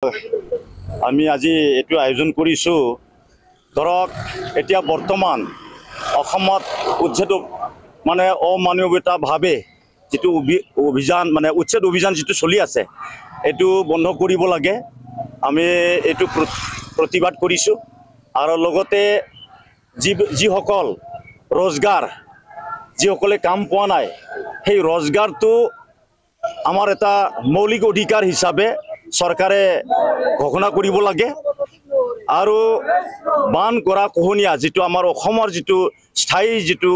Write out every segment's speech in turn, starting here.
আমি আজি এইটো আয়োজন কৰিছো ধৰক এতিয়া বৰ্তমান অসমত উচ্ছেদ মানে অমানৱীয়তাভাৱে যেটো অভিযান মানে উচ্ছেদ অভিযান যেটো চলি আছে এটো বন্ধ কৰিব লাগে আমি এটো প্ৰতিবাদ কৰিছো আৰু লগতে যিসকল रोजगार যিসকলে কাম পোৱা নাই সেই रोजगारটো আমাৰ এটা মৌলিক অধিকাৰ হিচাপে চৰকাৰে ঘোষণা কৰিব লাগে আৰু বান কৰা কোহনীয়া যেটো আমাৰ অসমৰ যেটো স্থায়ী যেটো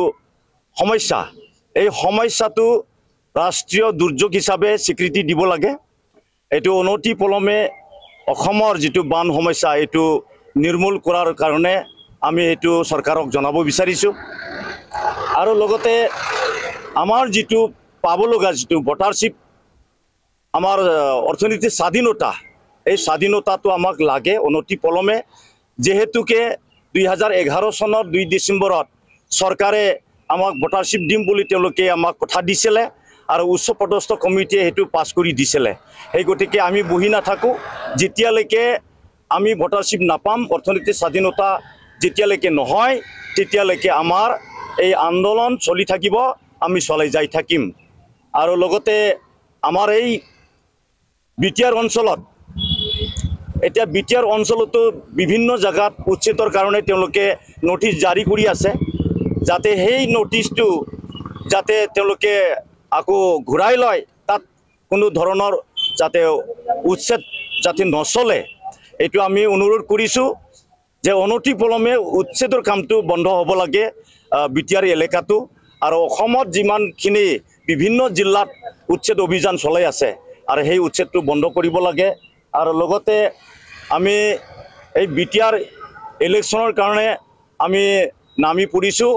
সমস্যা এই সমস্যাটো ৰাষ্ট্ৰীয় দুৰ্যোগ হিচাপে স্বীকৃতি দিব লাগে এটো অনতি পলমে অসমৰ যেটো বান সমস্যা এটো নিৰ্মূল কৰাৰ কাৰণে আমি এটো চৰকাৰক জনাব বিচাৰিছো আৰু লগতে আমাৰ যেটো পাব লগা যেটো ভোটাৰশিপ আমাৰ অৰ্থনীতিৰ স্বাধীনতা এই স্বাধীনতাটো আমাক লাগে অনতি পলমে যেহেতুকে 2011 সনৰ 2 ডিসেম্বৰত সৰকাৰে আমাক ভোটাৰশিপ দিম বলি তেওঁলোকে আমাক কথা দিছিলে আৰু উচ্চ পদস্থ কমিটিয়ে হেতু পাস কৰি দিছিলে এই গতিকে আমি বহি নাথাকো যেতিয়ালৈকে আমি ভোটাৰশিপ নাপাম অৰ্থনীতিৰ স্বাধীনতা যেতিয়ালৈকে নহয় তেতিয়ালৈকে আমাৰ এই আন্দোলন চলি থাকিব আমি চলাই যাই থাকিম আৰু লগতে আমাৰ এই বিটিআৰ অঞ্চলত এতিয়া বিটিআৰ অঞ্চলতো বিভিন্ন জায়গাত উচ্ছেদৰ কাৰণে তেওঁলোকে নোটিস জাৰি কৰি আছে যাতে সেই নোটিসটো যাতে তেওঁলোকে আকৌ ঘূৰাই লয় তাত কোনো ধৰণৰ যাতে উচ্ছেদ যাতে নচলে এটো আমি অনুৰোধ কৰিছো যে অনতি পলমে উচ্ছেদৰ কামটো বন্ধ হ'ব লাগে বিটিআৰ এলেকাটো আৰু অসমত যিমানখিনি বিভিন্ন জিলাত উচ্ছেদ অভিযান চলাই আছে আৰু সেই উচ্ছেদটো বন্ধ কৰিব লাগে আৰু লগতে আমি এই বিটিআৰ ইলেকশনৰ কাৰণে আমি নামি পৰিছো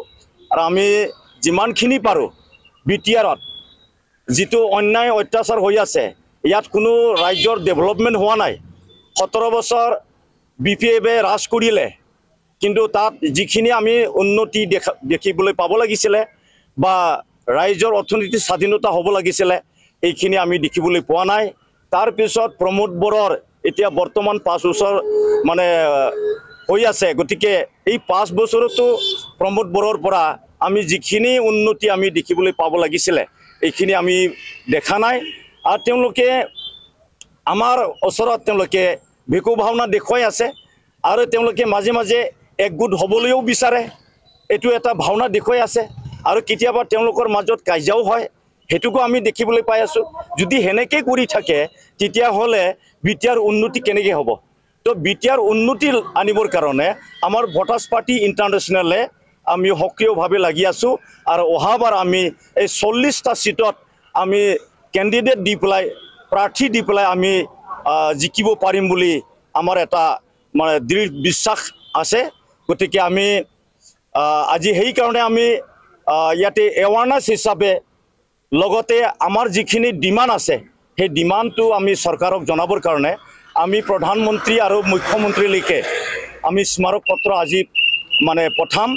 আৰু আমি যিমানখিনি পাৰো বিটিআৰত যেটো অন্যায় অত্যাচাৰ হৈ আছে ইয়াত কোনো ৰাজ্যৰ ডেভেলপমেন্ট হোৱা নাই 17 বছৰ বিপিএফে ৰাজ কৰিলে কিন্তু তাত যিখিনি আমি উন্নতি দেখিবলৈ পাব লাগিছিলে বা ৰাজ্যৰ অৰ্থনৈতিক স্বাধীনতা হ'ব লাগিছিলে এইখিনি আমি দেখিবলৈ পোৱা নাই তাৰ পিছত প্ৰমোদ বৰৰ এতিয়া বৰ্তমান 5 বছৰ মানে হৈ আছে গতিকে এই 5 বছৰতো প্ৰমোদ বৰৰ পৰা আমি যিখিনি উন্নতি আমি দেখিবলৈ পাব লাগিছিলে এইখিনি আমি দেখা নাই আৰু তেওঁলোকে আমাৰ ওচৰত তেওঁলোকে ভিকু ভাৱনা দেখুৱাই আছে আৰু তেওঁলোকে মাজে মাজে একগোট হ'বলৈও বিচাৰে এটো এটা ভাৱনা দেখুৱাই আছে আৰু কেতিয়াবা তেওঁলোকৰ মাজত কাজিয়াও হয় হেতুকো আমি দেখিবলৈ পাই আছো যদি হেনেকে কৰি থাকে তেতিয়া হলে বিটিআৰ উন্নতি কেনেকে হ'ব তো বিটিআৰ উন্নতি আনিবৰ কাৰণে আমাৰ ভোটাৰ্স পাৰ্টি ইন্টাৰনেশনালে আমি সক্ৰিয়ভাৱে লাগি আছো আৰু অহাবাৰ আমি এই 40টা সিটত আমি ক্যান্ডিডেট দি পেলাই প্ৰাৰ্থী দি পেলাই আমি জিকিব পাৰিম বুলি আমাৰ এটা মানে দৃঢ় বিশ্বাস আছে গতিকে আমি আজি সেই কাৰণে আমি ইয়াতে এৱাৰনেছ হিচাপে লগতে আমাৰ যিখিনি ডিমান্ড আছে সেই ডিমান্ডটো আমি চৰকাৰক জনাবৰ কাৰণে আমি প্ৰধানমন্ত্ৰী আৰু মুখ্যমন্ত্ৰীলৈকে আমি স্মাৰক পত্ৰ আজি মানে পঠাম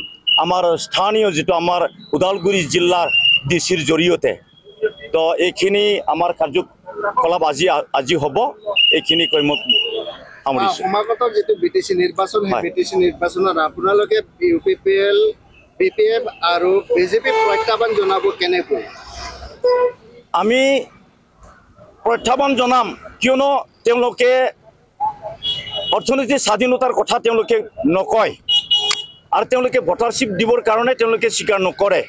আমাৰ স্থানীয় যেটো আমাৰ ওদালগুৰি জিলাৰ ডিচিৰ জৰিয়তে তো এইখিনি আমাৰ কাৰ্যকলাপ আজি হ'ব এইখিনি কৈ মই সামৰিছো সমাগত যেটো বিটিসি নিৰ্বাচন হয় বিটিসি নিৰ্বাচনত আপোনালোকে ইউপিপিএল বিপিএফ আৰু বিজেপি প্ৰত্যাহ্বান জনাব কেনেকৈ আমি প্ৰত্যাহ্বান জনাম কিয়নো তেওঁলোকে অৰ্থনৈতিক স্বাধীনতাৰ কথা তেওঁলোকে নকয় আৰু তেওঁলোকে ভোটাৰশিপ দিবৰ কাৰণে তেওঁলোকে স্বীকাৰ নকৰে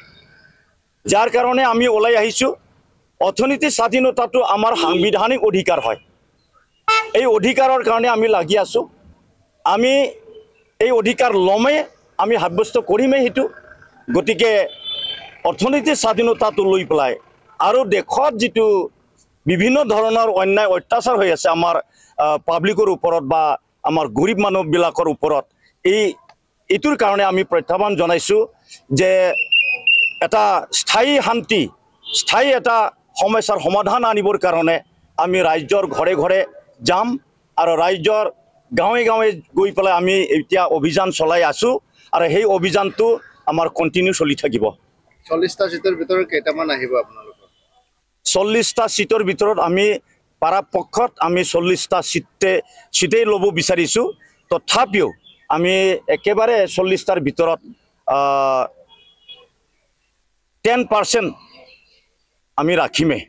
যাৰ কাৰণে আমি ওলাই আহিছো অৰ্থনৈতিক স্বাধীনতাটো আমাৰ সাংবিধানিক অধিকাৰ হয় এই অধিকাৰৰ কাৰণে আমি লাগি আছো আমি এই অধিকাৰ লমে আমি সাব্যস্ত কৰিমে হেতু গতিকে অৰ্থনৈতিক স্বাধীনতাটো লৈ পেলাই আৰু দেখত যেটো বিভিন্ন ধৰণৰ অন্যায় অত্যাচাৰ হৈ আছে আমাৰ পাব্লিকৰ ওপৰত বা আমাৰ গৰীব মানুহবিলাকৰ ওপৰত এইটোৰ কাৰণে আমি প্ৰত্যাহ্বান জনাইছো যে এটা স্থায়ী শান্তি স্থায়ী এটা সমস্যাৰ সমাধান আনিবৰ কাৰণে আমি ৰাজ্যৰ ঘৰে ঘৰে যাম আৰু ৰাজ্যৰ গাঁৱে গাঁৱে গৈ পেলাই আমি এতিয়া অভিযান চলাই আছো আৰু সেই অভিযানটো আমাৰ কন্টিনিউ চলি থাকিব 40টা সিটৰ ভিতৰত কেইটামান আহিব আপোনালোকৰ 40টা সিটৰ ভিতৰত আমি পৰাপক্ষত আমি 40টা চিটেই ল'ব বিচাৰিছোঁ তথাপিও আমি একেবাৰে 40টাৰ ভিতৰত 10% আমি ৰাখিমেই